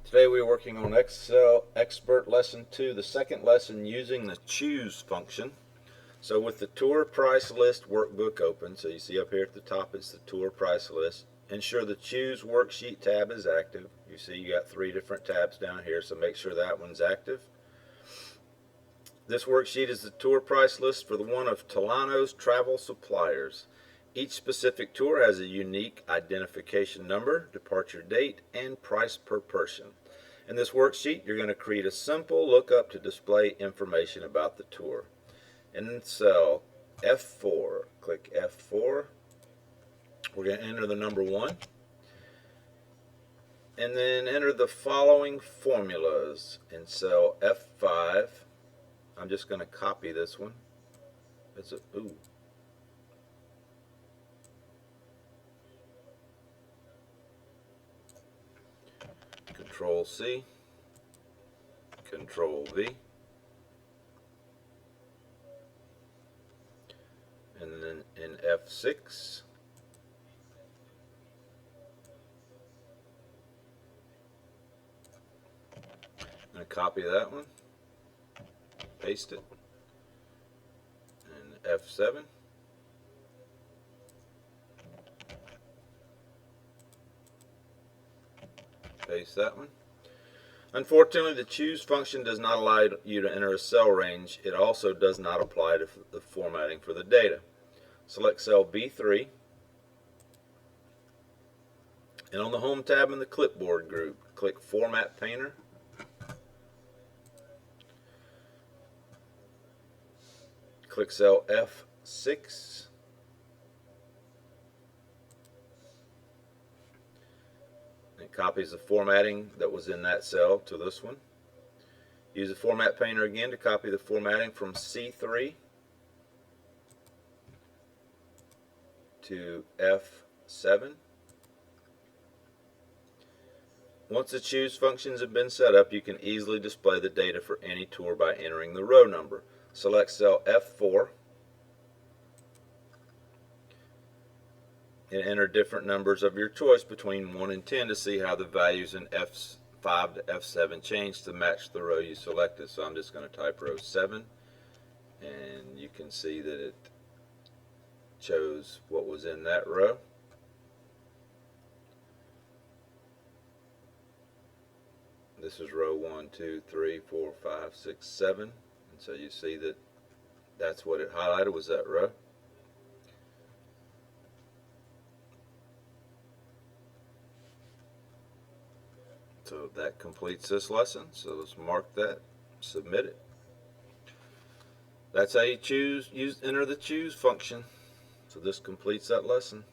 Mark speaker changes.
Speaker 1: Today we are working on Excel Expert Lesson 2, the second lesson using the choose function. So with the tour price list workbook open, so you see up here at the top it's the tour price list. Ensure the choose worksheet tab is active. You see you got 3 different tabs down here, so make sure that one's active. This worksheet is the tour price list for the one of Tolano's Travel Suppliers. Each specific tour has a unique identification number, departure date, and price per person. In this worksheet, you're going to create a simple lookup to display information about the tour. In cell F4, click F4. We're going to enter the number 1. And then enter the following formulas. In cell F5, I'm just going to copy this one. Control C, Control V, and then in F6, I'm going to copy that one, paste it, and F7, paste that one. Unfortunately, the choose function does not allow you to enter a cell range. It also does not apply to the formatting for the data. Select cell B3, and on the Home tab in the Clipboard group, click Format Painter. Click cell F6. It copies the formatting that was in that cell to this one. Use the Format Painter again to copy the formatting from C3 to F7. Once the choose functions have been set up, you can easily display the data for any tour by entering the row number. Select cell F4 and enter different numbers of your choice between 1 and 10 to see how the values in F5 to F7 change to match the row you selected. So I'm just going to type row 7, and you can see that it chose what was in that row. This is row 1, 2, 3, 4, 5, 6, 7, and so you see that that's what it highlighted, was that row. So that completes this lesson. So let's mark that, submit it. That's how you enter the choose function. So this completes that lesson.